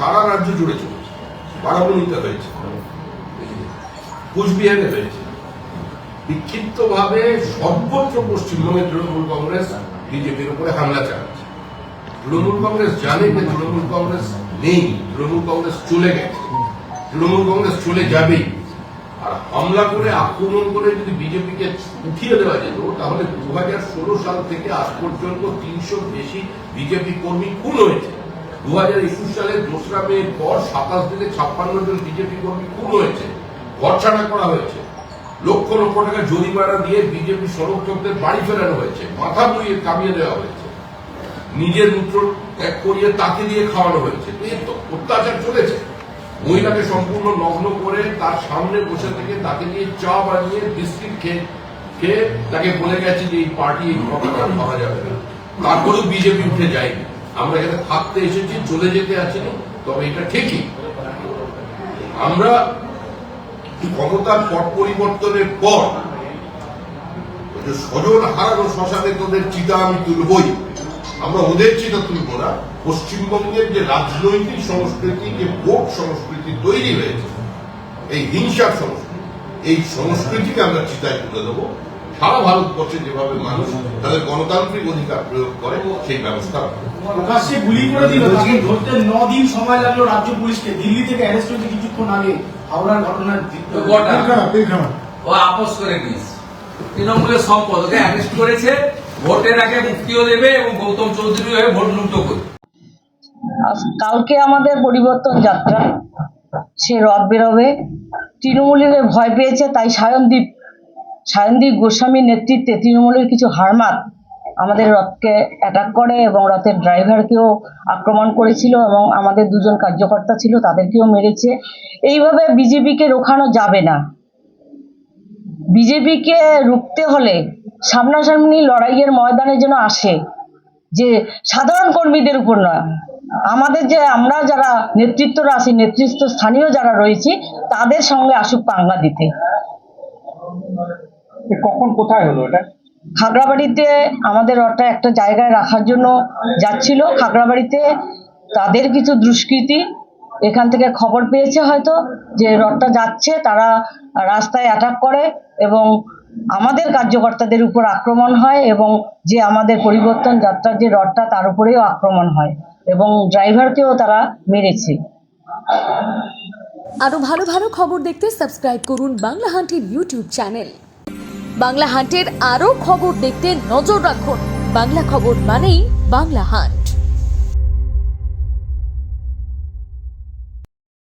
সারা রাজ্য জুড়ে চলেছে। বারাবণীতে হয়েছে, কুচবিহারে হয়েছে, বিক্ষিপ্তভাবে সর্বত্র পশ্চিমবঙ্গে তৃণমূল কংগ্রেস বিজেপির উপরে হামলা চালাচ্ছে। তৃণমূল কংগ্রেস জানে যে তৃণমূল কংগ্রেস নেই, তৃণমূল কংগ্রেস চলে গেছে, তৃণমূল কংগ্রেস চলে যাবেই। আর হামলা করে আক্রমণ করে যদি বিজেপিকে উঠিয়ে দেওয়া যেত, তাহলে 2016 সাল থেকে আজ পর্যন্ত 300 বেশি বিজেপি কর্মী খুন হয়েছে। 2021 সালে 2রা মের পর 27 দিনে 56 জন বিজেপি কর্মী খুন হয়েছে, ঘরছাড়া করা হয়েছে, লক্ষ লক্ষ টাকা জরিমানা দিয়ে বিজেপি সমর্থকদের বাড়ি ফেরানো হয়েছে, মাথা বইয়ে কামিয়ে দেওয়া হয়েছে, নিজের মূত্র ত্যাগ করিয়ে তাকে দিয়ে খাওয়ানো হয়েছে। এই তো অত্যাচার চলেছে। মহিলাকে সম্পূর্ণ নগ্ন করে তার সামনে বসে থেকে তাকে দিয়ে চা বানিয়ে বিস্কিট খেয়ে তাকে বলে গেছে যে এই পার্টি এই ক্ষমতা ভাবা যাবে না। তারপরেও বিজেপি উঠে যায়নি। আমরা এখানে থাকতে এসেছি, চলে যেতে আসিনি। তবে এটা ঠিকই, আমরা ক্ষমতার পট পরিবর্তনের পর স্বজন হারানো শ্মশানে তোদের চিতা আমি তুলবই। আমরা ওদের চিতা তুলব না। পশ্চিমবঙ্গের যে রাজনৈতিক সংস্কৃতি, যে ভোট সংস্কৃতি তৈরি হয়েছে, এই হিংসার সংস্কৃতি, এই সংস্কৃতিকে আমরা চিতায় তুলে দেবো। সারা ভারতবর্ষে যেভাবে মানুষ তাদের গণতান্ত্রিক অধিকার প্রয়োগ করে সেই ব্যবস্থা প্রকাশ্যে গুলি করে দিল, তাকে ধরতে 9 দিন সময় লাগলো রাজ্য পুলিশকে। দিল্লি থেকে অ্যারেস্ট হয়েছে কিছুক্ষণ আগে, হাওড়ার ঘটনার ও আপোষ করে নিয়েছে। তৃণমূলের সম্পদ ওকে অ্যারেস্ট করেছে, ভোটের আগে মুক্তিও দেবে এবং গৌতম চৌধুরী হয়ে ভোট লুট করবে। কালকে আমাদের পরিবর্তন যাত্রা, সে রথ বেরোবে। তৃণমূলের ভয় পেয়েছে, তাই সায়নদীপ গোস্বামীর নেতৃত্বে তৃণমূলের কিছু হারমাত আমাদের রথকে অ্যাটাক করে এবং রথের ড্রাইভারকেও আক্রমণ করেছিল এবং আমাদের 2 জন কার্যকর্তা ছিল, তাদেরকেও মেরেছে। এইভাবে বিজেপিকে রোখানো যাবে না। বিজেপিকে রুখতে হলে সামনাসামনি লড়াইয়ের ময়দানে যেন আসে, যে সাধারণ কর্মীদের উপর নয়, আমাদের যে আমরা যারা নেতৃত্বরা আছি, নেতৃত্ব স্থানীয় যারা রয়েছে, তাদের সঙ্গে আসুক পাঙ্গা দিতে। কখন কোথায় হলো এটা? খাগড়াবাড়িতে আমাদের রথটা একটা জায়গায় রাখার জন্য যাচ্ছিল। খাগড়াবাড়িতে তাদের কিছু দুষ্কৃতী এখান থেকে খবর পেয়েছে হয়তো যে রথটা যাচ্ছে, তারা রাস্তায় অ্যাটাক করে এবং আমাদের কার্যকর্তাদের উপর আক্রমণ হয় এবং যে আমাদের পরিবর্তন যাত্রার যে রথটা তার উপরেও আক্রমণ হয় এবং ড্রাইভারকেও তারা মেরেছে। আরো ভালো ভালো খবর দেখতে সাবস্ক্রাইব করুন বাংলা হান্টের ইউটিউব চ্যানেল। বাংলা হান্টের আরো খবর দেখতে নজর রাখুন। বাংলা খবর মানেই বাংলা হান্ট।